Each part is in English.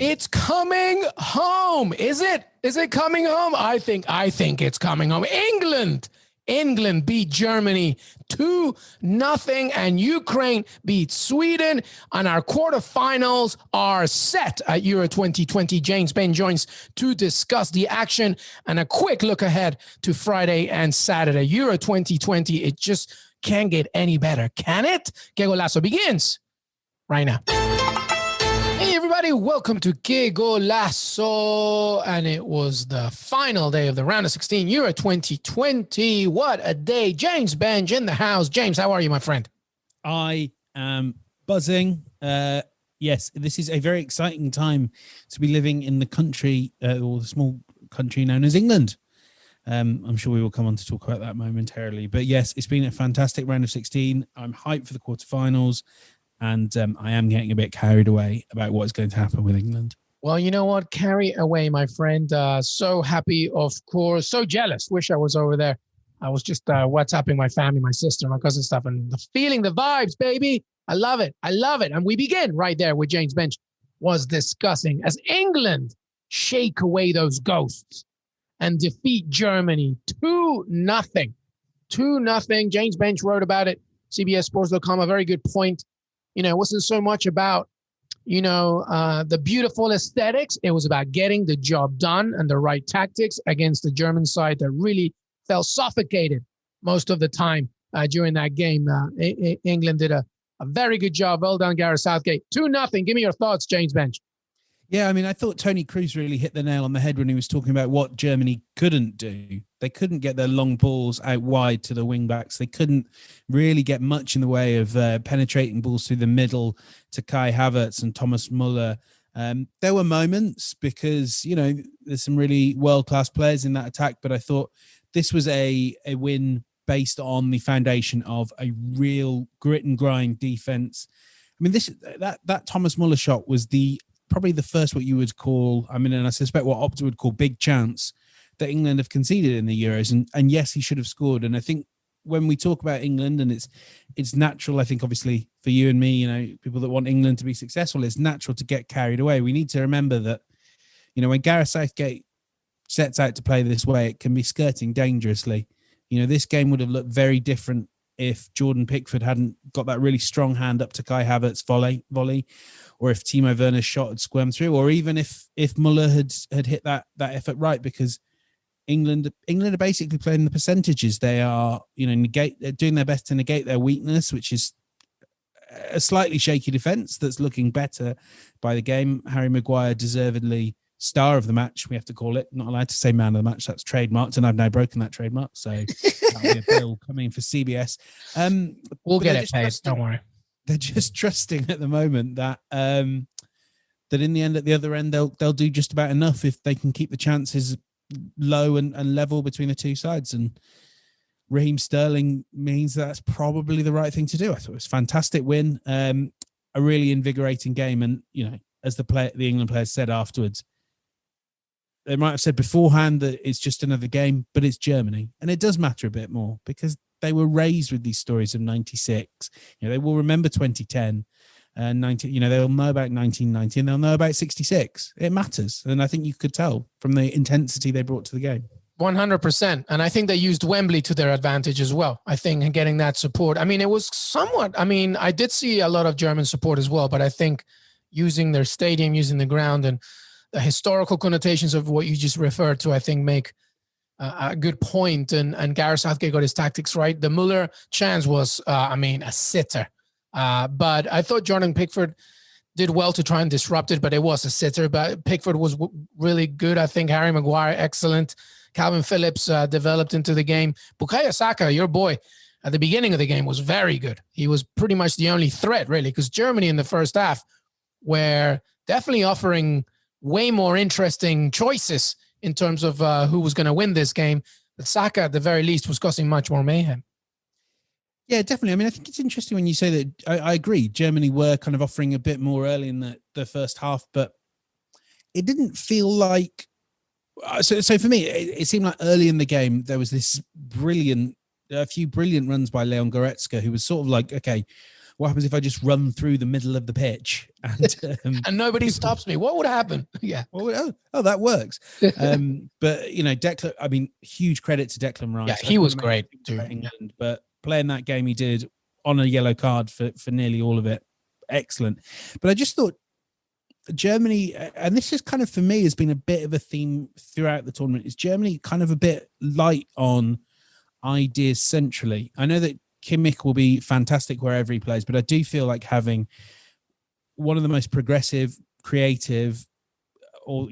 It's coming home. Is it? Is it coming home? I think it's coming home. England beat Germany 2-0, and Ukraine beat Sweden. And our quarterfinals are set at Euro 2020. James Benge joins to discuss the action and a quick look ahead to Friday and Saturday. Euro 2020, it just can't get any better, can it? Qué Golazo begins right now. Hey everybody, welcome to Qué Golazo, and it was the final day of the round of 16 Euro 2020. What a day. James Benge in the house. James, how are you, my friend? I am buzzing. Yes, this is a very exciting time to be living in the country, or the small country known as England. I'm sure we will come on to talk about that momentarily. But yes, it's been a fantastic round of 16. I'm hyped for the quarterfinals. And I am getting a bit carried away about what's going to happen with England. Well, you know what? Carry away, my friend. So happy, of course. So jealous. Wish I was over there. I was just WhatsApping my family, my sister, my cousin stuff, and the feeling, the vibes, baby. I love it. I love it. And we begin right there with James Benge was discussing as England shake away those ghosts and defeat Germany 2-0. 2-0. James Benge wrote about it. CBSSports.com, a very good point. You know, it wasn't so much about, the beautiful aesthetics. It was about getting the job done and the right tactics against the German side that really felt suffocated most of the time during that game. England did a very good job. Well done, Gareth Southgate. 2-0. Give me your thoughts, James Benge. Yeah, I mean, I thought Tony Kroos really hit the nail on the head when he was talking about what Germany couldn't do. They couldn't get their long balls out wide to the wing-backs. They couldn't really get much in the way of penetrating balls through the middle to Kai Havertz and Thomas Muller. There were moments because, there's some really world-class players in that attack, but I thought this was a win based on the foundation of a real grit and grind defense. I mean, that Thomas Muller shot was probably the first what you would call, and I suspect what Opta would call big chance that England have conceded in the Euros. And yes, he should have scored. And I think when we talk about England, and it's natural, I think, obviously, for you and me, people that want England to be successful, it's natural to get carried away. We need to remember that, when Gareth Southgate sets out to play this way, it can be skirting dangerously. This game would have looked very different if Jordan Pickford hadn't got that really strong hand up to Kai Havertz's volley, or if Timo Werner's shot had squirmed through, or even if Muller had hit that effort right, because England are basically playing the percentages. They are, doing their best to negate their weakness, which is a slightly shaky defence that's looking better by the game. Harry Maguire deservedly star of the match, we have to call it. Not allowed to say man of the match. That's trademarked, and I've now broken that trademark. So that'll be a bill coming for CBS. We'll get it paid. Don't worry. They're just trusting at the moment that that in the end, at the other end, they'll do just about enough if they can keep the chances low and level between the two sides. And Raheem Sterling means that's probably the right thing to do. I thought it was a fantastic win, a really invigorating game, and as the England players said afterwards, they might have said beforehand that it's just another game, but it's Germany. And it does matter a bit more because they were raised with these stories of 96. They will remember 2010 and 90. They'll know about 1990 and they'll know about 66. It matters. And I think you could tell from the intensity they brought to the game. 100%. And I think they used Wembley to their advantage as well. I think getting that support. It was somewhat, I did see a lot of German support as well, but I think using their stadium, using the ground, and the historical connotations of what you just referred to, I think make a good point. And Gareth Southgate got his tactics right. The Muller chance was, a sitter. But I thought Jordan Pickford did well to try and disrupt it, but it was a sitter. But Pickford was really good. I think Harry Maguire, excellent. Calvin Phillips developed into the game. Bukayo Saka, your boy, at the beginning of the game was very good. He was pretty much the only threat, really, because Germany in the first half were definitely offering way more interesting choices in terms of who was going to win this game. But Saka, at the very least, was causing much more mayhem. Yeah, definitely. I think it's interesting when you say that. I agree. Germany were kind of offering a bit more early in the first half, but it didn't feel like... So for me, it seemed like early in the game, there was this a few brilliant runs by Leon Goretzka, who was sort of like, okay, what happens if I just run through the middle of the pitch and and nobody stops me? What would happen? Yeah. Well, that works. But Declan. I mean, huge credit to Declan Rice. Yeah, he was great too. England, but playing that game he did on a yellow card for nearly all of it, excellent. But I just thought Germany, and this is kind of for me has been a bit of a theme throughout the tournament, is Germany kind of a bit light on ideas centrally. I know that Kimmich will be fantastic wherever he plays, but I do feel like having one of the most progressive, creative, or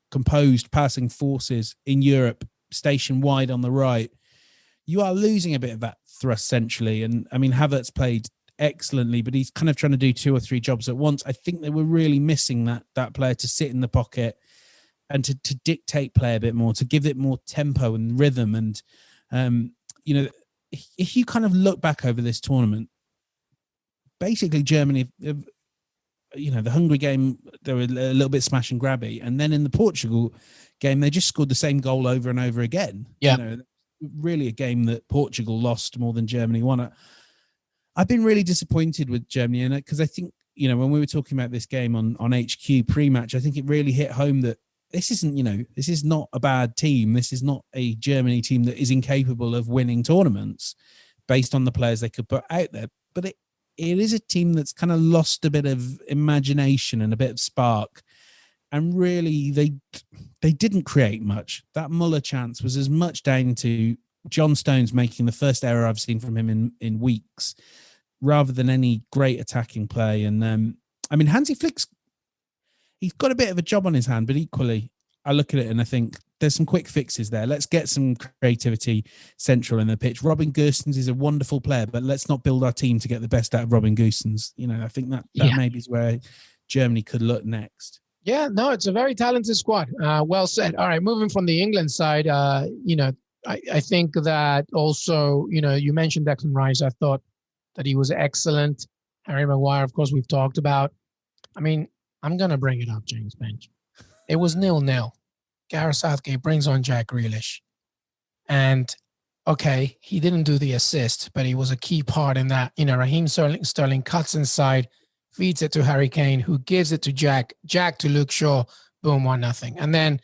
composed passing forces in Europe, stationed wide on the right, you are losing a bit of that thrust centrally. And I mean, Havertz played excellently, but he's kind of trying to do 2 or 3 jobs at once. I think they were really missing that player to sit in the pocket and to dictate play a bit more, to give it more tempo and rhythm. And if you kind of look back over this tournament, basically Germany, the Hungary game, they were a little bit smash and grabby. And then in the Portugal game, they just scored the same goal over and over again. Yeah. Really a game that Portugal lost more than Germany won. I've been really disappointed with Germany in it because I think, when we were talking about this game on HQ pre-match, I think it really hit home that this is not a bad team. This is not a Germany team that is incapable of winning tournaments based on the players they could put out there. But it is a team that's kind of lost a bit of imagination and a bit of spark. And really, they didn't create much. That Muller chance was as much down to John Stones making the first error I've seen from him in weeks, rather than any great attacking play. And Hansi Flick's, he's got a bit of a job on his hand, but equally, I look at it and I think there's some quick fixes there. Let's get some creativity central in the pitch. Robin Gosens is a wonderful player, but let's not build our team to get the best out of Robin Gosens. I think that maybe is where Germany could look next. Yeah, no, it's a very talented squad. Well said. All right, moving from the England side, I think that also, you mentioned Declan Rice. I thought that he was excellent. Harry Maguire, of course, we've talked about. I mean, I'm going to bring it up, James Benge. It was 0-0. Gareth Southgate brings on Jack Grealish. And, okay, he didn't do the assist, but he was a key part in that. Raheem Sterling cuts inside, feeds it to Harry Kane, who gives it to Jack to Luke Shaw, boom, 1-0. And then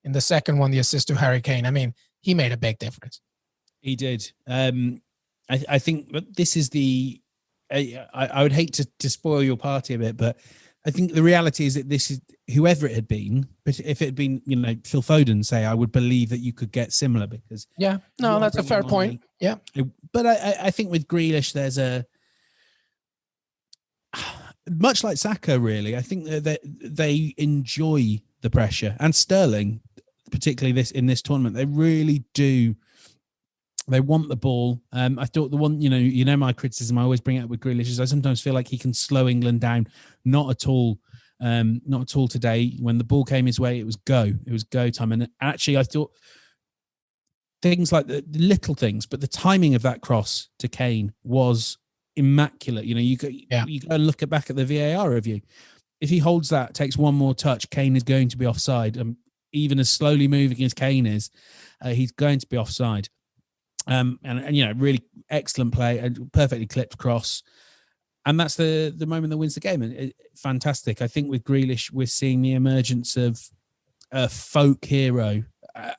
in the second one, the assist to Harry Kane. I mean, he made a big difference. He did. I think this is I would hate to spoil your party a bit, but I think the reality is that this is whoever it had been, but if it had been, Phil Foden, say, I would believe that you could get similar because. Yeah, no, that's a fair point. Yeah. But I think with Grealish, there's much like Saka, really, I think that they enjoy the pressure, and Sterling, particularly in this tournament, they really do. They want the ball. I thought the one, my criticism I always bring out with Grealish is I sometimes feel like he can slow England down. Not at all today. When the ball came his way, it was go. It was go time. And actually, I thought things like the little things, but the timing of that cross to Kane was immaculate. You go and look back at the VAR review. If he holds that, takes one more touch, Kane is going to be offside. Even as slowly moving as Kane is, he's going to be offside. And really excellent play, a perfectly clipped cross. And that's the moment that wins the game. And fantastic. I think with Grealish, we're seeing the emergence of a folk hero.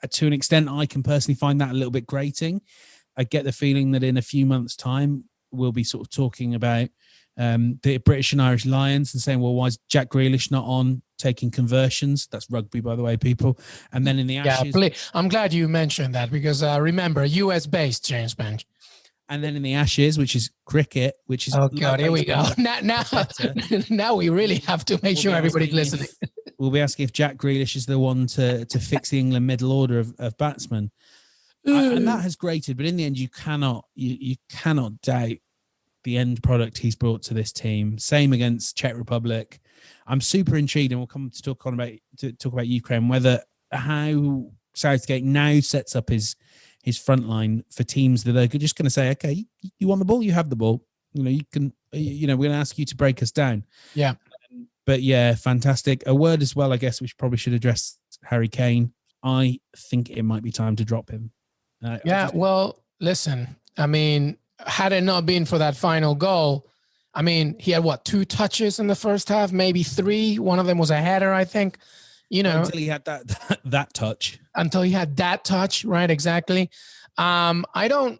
To an extent, I can personally find that a little bit grating. I get the feeling that in a few months' time, we'll be sort of talking about the British and Irish Lions and saying, well, why is Jack Grealish not on taking conversions? That's rugby, by the way, people. And then in the Ashes... Yeah, I'm glad you mentioned that because remember, US-based, James Benge. And then in the Ashes, which is cricket, which is... Oh, God, here we go. Now we really have to make sure everybody's listening. We'll be asking if Jack Grealish is the one to fix the England middle order of batsmen. And that has grated, but in the end, you cannot doubt the end product he's brought to this team. Same against Czech Republic. I'm super intrigued, and we'll come to talk about Ukraine, how Southgate now sets up his front line for teams that are just going to say, okay, you want the ball, you have the ball. You can. We're going to ask you to break us down. Yeah. But yeah, fantastic. A word as well, I guess, which probably should address Harry Kane. I think it might be time to drop him. Well, listen, I mean, had it not been for that final goal, I mean, he had what, 2 touches in the first half, maybe 3. One of them was a header, I think. Until he had that touch. Until he had that touch, right? Exactly. I don't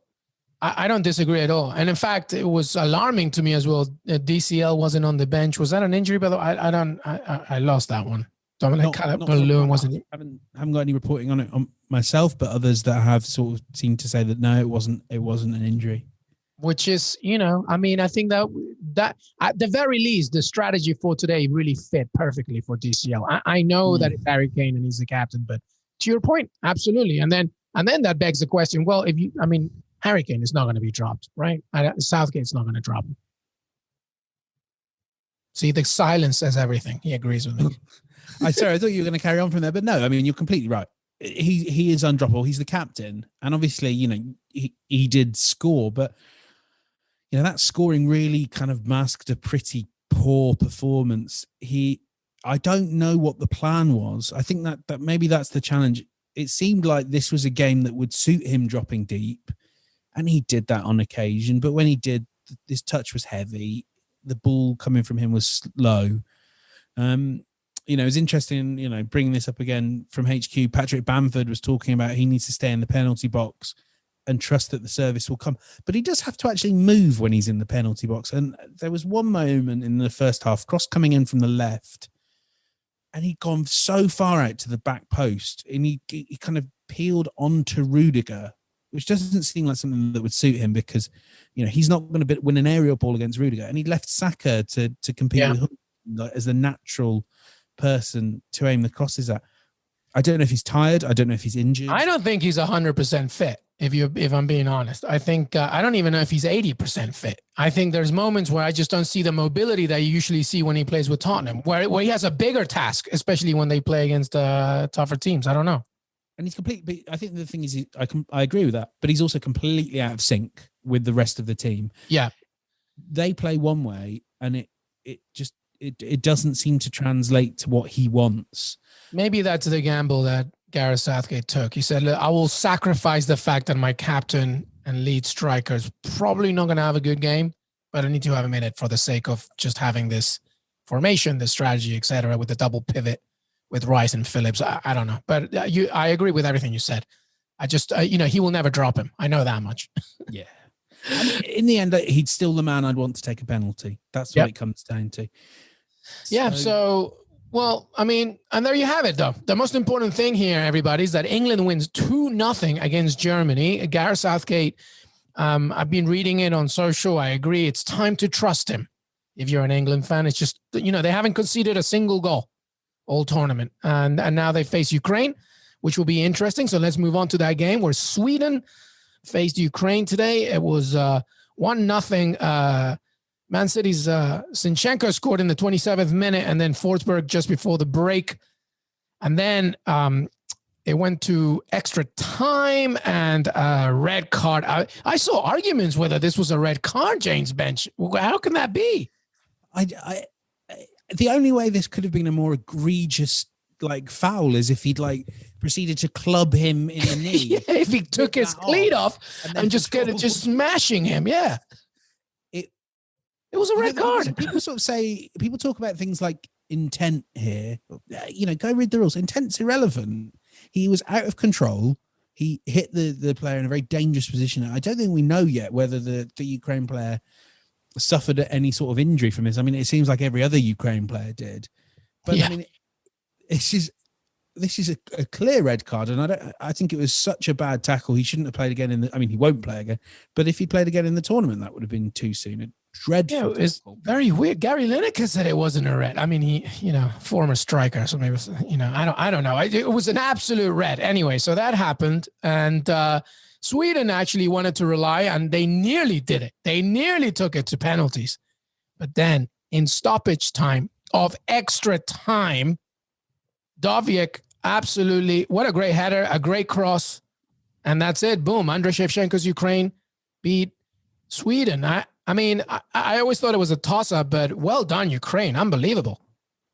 disagree at all. And in fact, it was alarming to me as well. DCL wasn't on the bench. Was that an injury? By the way, I lost that one. Dominic Calvert-Lewin wasn't. I haven't got any reporting on it on myself, but others that have sort of seemed to say that no, it wasn't an injury. Which is, I mean, I think that at the very least, the strategy for today really fit perfectly for DCL. I know that it's Harry Kane and he's the captain, but to your point, absolutely. And then that begs the question, well, Harry Kane is not going to be dropped, right? Southgate's not going to drop him. See, the silence says everything. He agrees with me. I thought you were going to carry on from there, but no, I mean, you're completely right. He is undroppable. He's the captain. And obviously, he did score, but that scoring really kind of masked a pretty poor performance. I don't know what the plan was. I think that maybe that's the challenge. It seemed like this was a game that would suit him dropping deep, and he did that on occasion. But when he did, his touch was heavy. The ball coming from him was slow. It was interesting, bringing this up again from HQ. Patrick Bamford was talking about he needs to stay in the penalty box and trust that the service will come. But he does have to actually move when he's in the penalty box. And there was one moment in the first half, cross coming in from the left, and he'd gone so far out to the back post, and he kind of peeled onto Rudiger, which doesn't seem like something that would suit him because, he's not going to win an aerial ball against Rudiger. And he left Saka to compete with him as the natural person to aim the crosses at. I don't know if he's tired. I don't know if he's injured. I don't think he's 100% fit. If I'm being honest, I think I don't even know if he's 80% fit. I think there's moments where I just don't see the mobility that you usually see when he plays with Tottenham, where he has a bigger task, especially when they play against tougher teams. I don't know. And he's completely. I think the thing is, I agree with that, but he's also completely out of sync with the rest of the team. Yeah, they play one way, and it doesn't seem to translate to what he wants. Maybe that's the gamble that Gareth Southgate took. He said, look, I will sacrifice the fact that my captain and lead striker is probably not going to have a good game, but I need to have him in it for the sake of just having this formation, this strategy, etc., with the double pivot with Rice and Phillips. I don't know. But I agree with everything you said. I just, he will never drop him. I know that much. Yeah. I mean, in the end, he's still the man I'd want to take a penalty. That's what it comes down to. Well, I mean, and there you have it, though. The most important thing here, everybody, is that England wins 2-0 against Germany. Gareth Southgate, I've been reading it on social. I agree. It's time to trust him. If you're an England fan, it's just, they haven't conceded a single goal all tournament. And now they face Ukraine, which will be interesting. So let's move on to that game where Sweden faced Ukraine today. It was 1-0. Man City's Zinchenko scored in the 27th minute, and then Forsberg just before the break. And then it went to extra time and a red card. I saw arguments whether this was a red card, James Benge. How can that be? The only way this could have been a more egregious foul is if he'd proceeded to club him in the knee. Yeah, if he took his cleat off and just smashing him. Yeah. It was a red card. People talk about things like intent here. Go read the rules. Intent's irrelevant. He was out of control. He hit the player in a very dangerous position. I don't think we know yet whether the Ukraine player suffered any sort of injury from this. I mean, it seems like every other Ukraine player did. But I mean, this is a clear red card, and I think it was such a bad tackle. He shouldn't have played again he won't play again. But if he played again in the tournament, that would have been too soon. Dreadful. Yeah, it's very weird. Gary Lineker said it wasn't a red. I mean, he, former striker, so maybe, I don't know. It was an absolute red. Anyway, so that happened, and Sweden actually wanted to rely, and they nearly did it. They nearly took it to penalties, but then in stoppage time of extra time, Doviak absolutely, what a great header, a great cross, and that's it. Boom, Andriy Shevchenko's Ukraine beat Sweden. I mean, I always thought it was a toss-up, but well done, Ukraine. Unbelievable.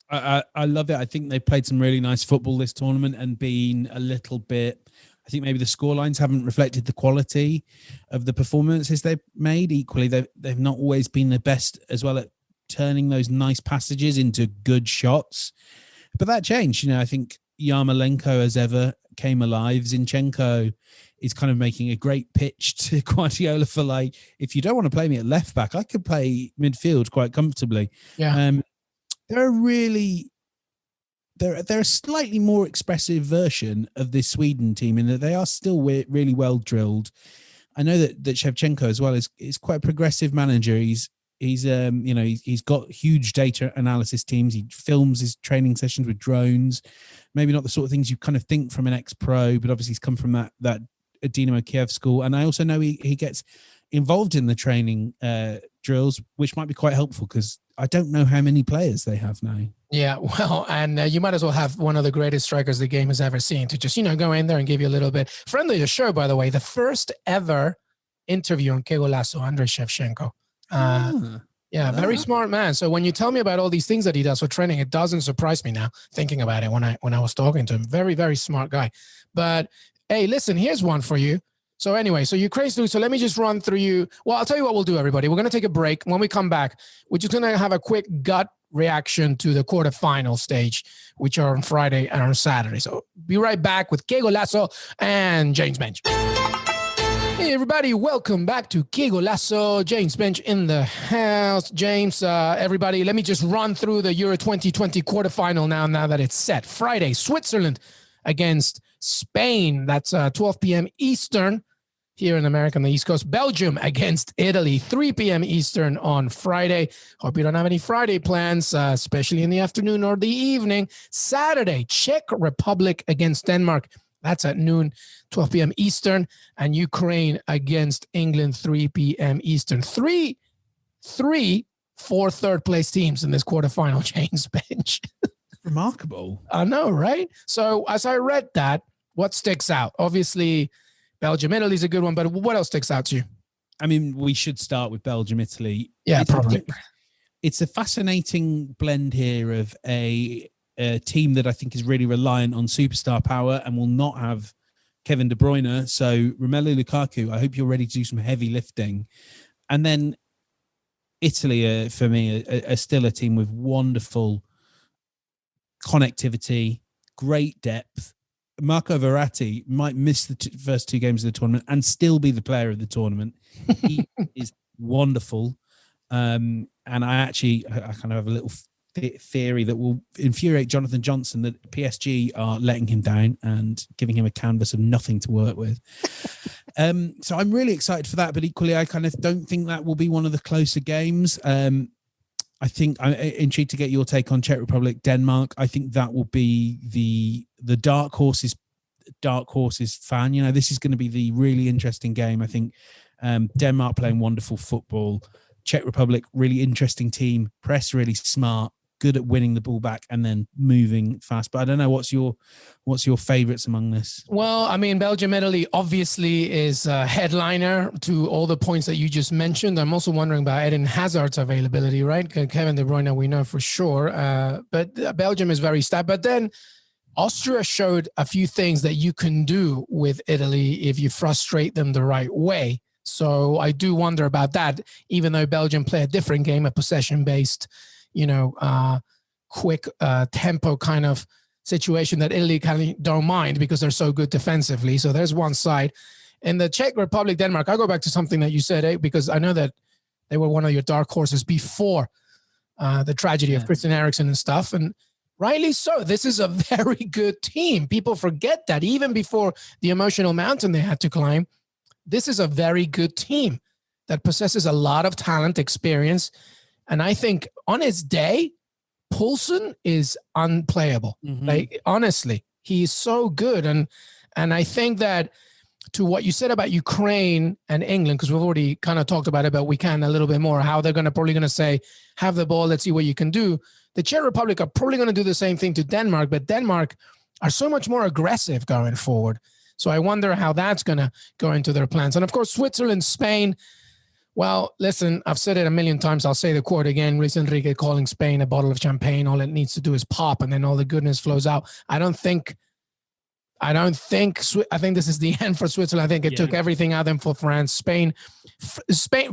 I love it. I think they played some really nice football this tournament and been a little bit, I think maybe the scorelines haven't reflected the quality of the performances they've made. Equally, they've not always been the best as well at turning those nice passages into good shots. But that changed. I think Yarmolenko, as ever, came alive. Zinchenko is kind of making a great pitch to Guardiola for, like, if you don't want to play me at left back, I could play midfield quite comfortably. Yeah. They're a slightly more expressive version of this Sweden team in that they are still really well drilled. I know that Shevchenko as well is quite a progressive manager. He's got huge data analysis teams. He films his training sessions with drones. Maybe not the sort of things you kind of think from an ex-pro, but obviously he's come from that Dynamo Kiev school. And I also know he gets involved in the training drills, which might be quite helpful because I don't know how many players they have now. Yeah, well, and you might as well have one of the greatest strikers the game has ever seen to just, go in there and give you a little bit. Friend of the show, by the way, the first ever interview on Qué Golazo, Andrei Shevchenko. Yeah, very smart man. So when you tell me about all these things that he does for training, it doesn't surprise me now thinking about it when I was talking to him. Very, very smart guy. But hey, listen, here's one for you. So anyway, so Ukraine's doing, so let me just run through you. Well, I'll tell you what we'll do, everybody. We're going to take a break. When we come back, we're just going to have a quick gut reaction to the quarterfinal stage, which are on Friday and on Saturday. So be right back with Qué Golazo and James Benge. Hey, everybody. Welcome back to Qué Golazo. James Benge in the house. James, everybody, let me just run through the Euro 2020 quarterfinal now that it's set. Friday, Switzerland against Spain. That's 12 p.m. Eastern. Here in America on the East Coast. Belgium against Italy, 3 p.m. Eastern on Friday. Hope you don't have any Friday plans, especially in the afternoon or the evening. Saturday, Czech Republic against Denmark. That's at noon, 12 p.m. Eastern. And Ukraine against England, 3 p.m. Eastern. Three for third place teams in this quarterfinal, James Benge. Remarkable. I know, right? So as I read that, what sticks out? Obviously, Belgium, Italy is a good one, but what else sticks out to you? I mean, we should start with Belgium, Italy. Yeah, probably. It's a fascinating blend here of a team that I think is really reliant on superstar power and will not have Kevin De Bruyne. So Romelu Lukaku, I hope you're ready to do some heavy lifting. And then Italy, for me, are still a team with wonderful connectivity, great depth. Marco Verratti might miss the first two games of the tournament and still be the player of the tournament. He is wonderful. And I kind of have a little theory that will infuriate Jonathan Johnson that PSG are letting him down and giving him a canvas of nothing to work with. So I'm really excited for that, but equally, I kind of don't think that will be one of the closer games. I think I'm intrigued to get your take on Czech Republic, Denmark. I think that will be the dark horses fan. This is going to be the really interesting game. I think Denmark playing wonderful football, Czech Republic, really interesting team, press really smart, good at winning the ball back and then moving fast. But I don't know, what's your favorites among this? Well, I mean, Belgium, Italy obviously is a headliner to all the points that you just mentioned. I'm also wondering about Eden Hazard's availability, right? Kevin De Bruyne, we know for sure. But Belgium is very stout. But then Austria showed a few things that you can do with Italy if you frustrate them the right way. So I do wonder about that, even though Belgium play a different game, a possession-based, quick tempo kind of situation that Italy kind of don't mind because they're so good defensively. So there's one side. In the Czech Republic, Denmark, I'll go back to something that you said, because I know that they were one of your dark horses before the tragedy of Christian Eriksen and stuff. And rightly so. This is a very good team. People forget that even before the emotional mountain they had to climb, this is a very good team that possesses a lot of talent, experience. And I think on his day, Poulsen is unplayable. Mm-hmm. Like, honestly, he's so good. And I think that to what you said about Ukraine and England, because we've already kind of talked about it, but we can a little bit more, how they're probably going to say, have the ball, let's see what you can do. The Czech Republic are probably going to do the same thing to Denmark, but Denmark are so much more aggressive going forward. So I wonder how that's going to go into their plans. And of course, Switzerland, Spain. Well, listen, I've said it a million times. I'll say the quote again. Luis Enrique calling Spain a bottle of champagne. All it needs to do is pop and then all the goodness flows out. I don't think I don't think. I think this is the end for Switzerland. I think it took everything out of them for France. Spain.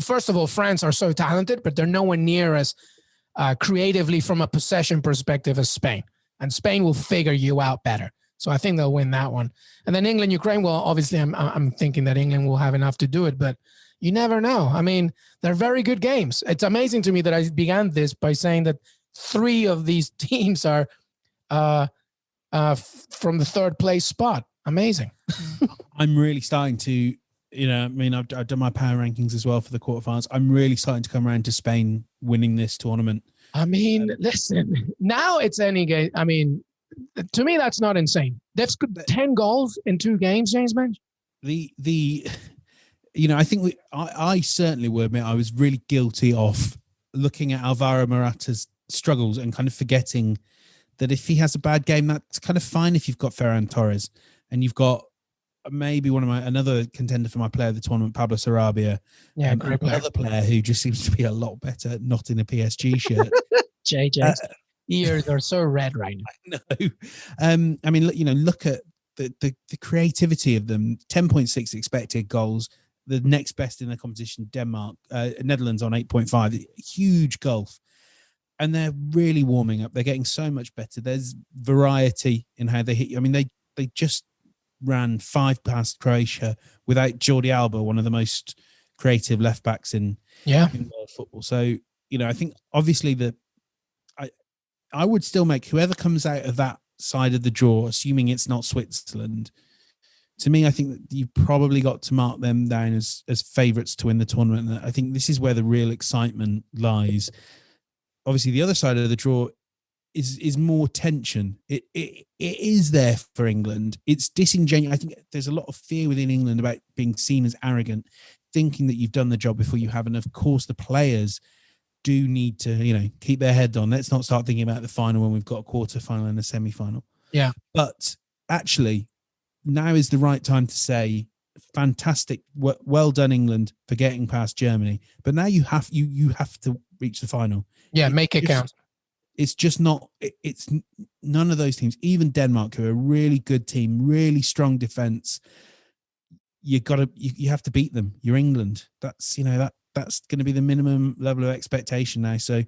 First of all, France are so talented, but they're nowhere near as creatively from a possession perspective as Spain. And Spain will figure you out better. So I think they'll win that one. And then England, Ukraine. Well, obviously, I'm thinking that England will have enough to do it, but you never know. I mean, they're very good games. It's amazing to me that I began this by saying that 3 of these teams are from the third place spot. Amazing. I'm really starting to, I've done my power rankings as well for the quarterfinals. I'm really starting to come around to Spain winning this tournament. I mean, listen, now it's any game. I mean, to me, that's not insane. That's 10 goals in 2 games, James Benge. I think I certainly will admit I was really guilty of looking at Alvaro Morata's struggles and kind of forgetting that if he has a bad game, that's kind of fine if you've got Ferran Torres and you've got maybe another contender for my player of the tournament, Pablo Sarabia. Yeah, great player. Another player who just seems to be a lot better not in a PSG shirt. JJ's ears are so red right now. No. I mean, look at the creativity of them. 10.6 expected goals. The next best in the competition, Denmark, Netherlands on 8.5. Huge gulf. And they're really warming up. They're getting so much better. There's variety in how they hit you. I mean, they just ran 5 past Croatia without Jordi Alba, one of the most creative left backs in world football. So, I think obviously I would still make whoever comes out of that side of the draw, assuming it's not Switzerland. To me, I think that you've probably got to mark them down as favourites to win the tournament. And I think this is where the real excitement lies. Obviously, the other side of the draw is more tension. It is there for England. It's disingenuous. I think there's a lot of fear within England about being seen as arrogant, thinking that you've done the job before you have. And of course, the players do need to, keep their head on. Let's not start thinking about the final when we've got a quarterfinal and a semi-final. Yeah. But actually, now is the right time to say, fantastic, well done, England, for getting past Germany. But now you have to reach the final. Yeah, make it count. It's just not. It's none of those teams. Even Denmark, who are a really good team, really strong defense. You have to beat them. You're England. That's that's going to be the minimum level of expectation now. So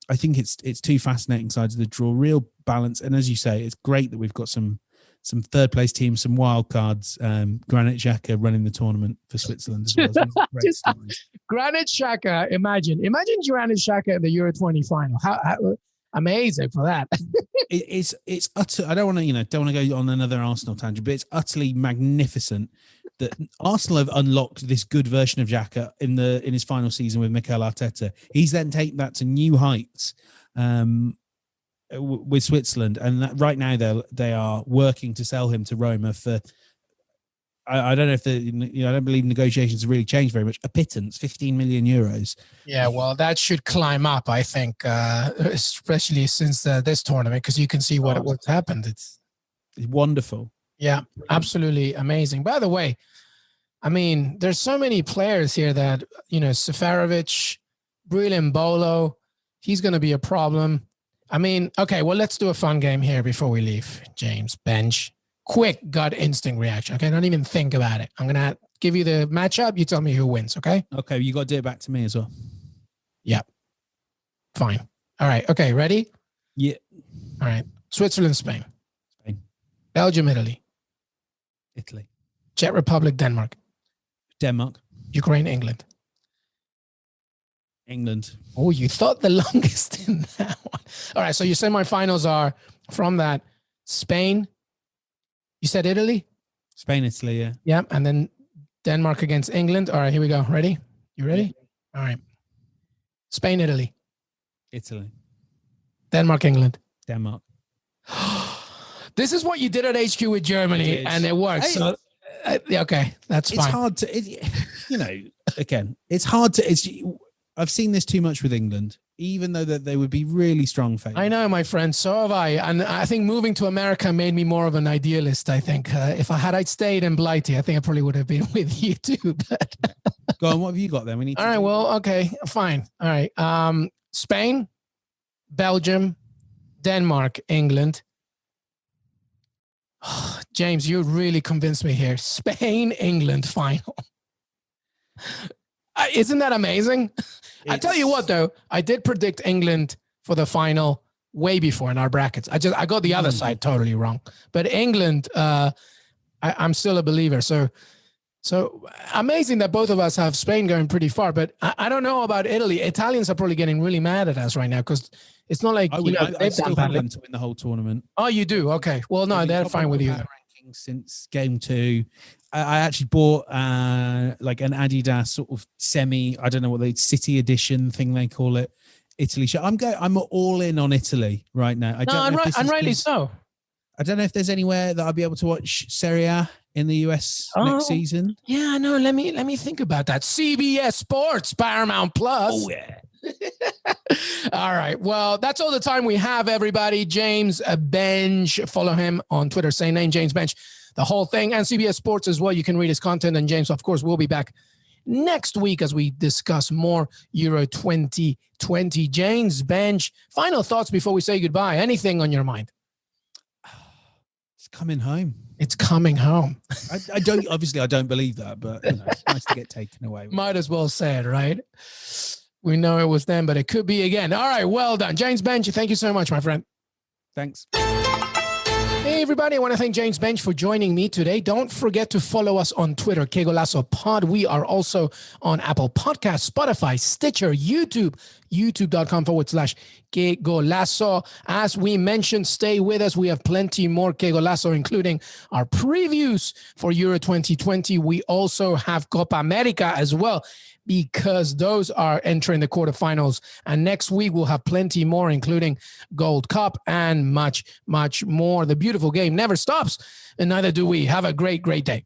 I think it's 2 fascinating sides of the draw. Real balance, and as you say, it's great that we've got some third place teams, some wild cards. Granit Xhaka running the tournament for Switzerland as well. Granit Xhaka, imagine Granit Xhaka at the Euro 20 final. How amazing for that. it's utter. I don't want to go on another Arsenal tangent, but it's utterly magnificent that Arsenal have unlocked this good version of Xhaka in his final season with Mikel Arteta. He's then taken that to new heights. With Switzerland, and that right now they are working to sell him to Roma for. I don't know if I don't believe negotiations have really changed very much. A pittance, 15 million euros. Yeah, well, that should climb up, I think, especially since this tournament, because you can see what's happened. It's wonderful. Yeah, absolutely amazing. By the way, I mean, there's so many players here that Seferovic, Breel Bolo, he's going to be a problem. I mean, okay, well, let's do a fun game here before we leave, James Benge. Quick gut instinct reaction, okay? Don't even think about it. I'm going to give you the matchup. You tell me who wins, okay? Okay, you got to do it back to me as well. Yeah. Fine. All right. Okay, ready? Yeah. All right. Switzerland, Spain. Spain. Belgium, Italy. Italy. Czech Republic, Denmark. Denmark. Ukraine, England. England. Oh, you thought the longest in that one. All right, so your semifinals are from that Spain. You said Italy? Spain, Italy, yeah. Yeah, and then Denmark against England. All right, here we go. Ready? You ready? Yeah. All right. Spain, Italy. Italy. Denmark, England. Denmark. This is what you did at HQ with Germany, and it worked. So, okay, that's fine. It's hard to, again, it's hard to, I've seen this too much with England, even though that they would be really strong favourites. I know, my friend. So have I. And I think moving to America made me more of an idealist, I think. If I'd stayed in Blighty, I think I probably would have been with you too. But go on, what have you got then? All right, well, okay, fine. All right. Spain, Belgium, Denmark, England. James, you really convinced me here. Spain, England final. Isn't that amazing? I tell you what, though, I did predict England for the final way before in our brackets. I got the other side totally wrong. But England, I'm still a believer. So amazing that both of us have Spain going pretty far. But I don't know about Italy. Italians are probably getting really mad at us right now because it's not like I still have them to win the whole tournament. Oh, you do? Okay. Well, no, they're fine with you. Since game 2, I actually bought like an Adidas sort of semi, I don't know what the City edition thing they call it, Italy shirt. I'm all in on Italy right now. And rightly so. I don't know if there's anywhere that I'll be able to watch Serie A in the US next season. Yeah, no, let me think about that. CBS Sports, Paramount Plus. Oh yeah. All right. Well, that's all the time we have, everybody. James Benge. Follow him on Twitter. Same name, James Benge. The whole thing. And CBS Sports as well. You can read his content. And James, of course, will be back next week as we discuss more Euro 2020. James Benge, final thoughts before we say goodbye. Anything on your mind? It's coming home. It's coming home. I don't believe that, but it's nice to get taken away. Might as well say it, right? We know it was then, but it could be again. All right, well done. James Benge, thank you so much, my friend. Thanks. Hey, everybody. I want to thank James Benge for joining me today. Don't forget to follow us on Twitter, Qué Golazo Pod. We are also on Apple Podcasts, Spotify, Stitcher, YouTube, youtube.com/Qué Golazo. As we mentioned, stay with us. We have plenty more Qué Golazo, including our previews for Euro 2020. We also have Copa America as well, because those are entering the quarterfinals. And next week, we'll have plenty more, including Gold Cup and much, much more. The beautiful game never stops, and neither do we. Have a great, great day.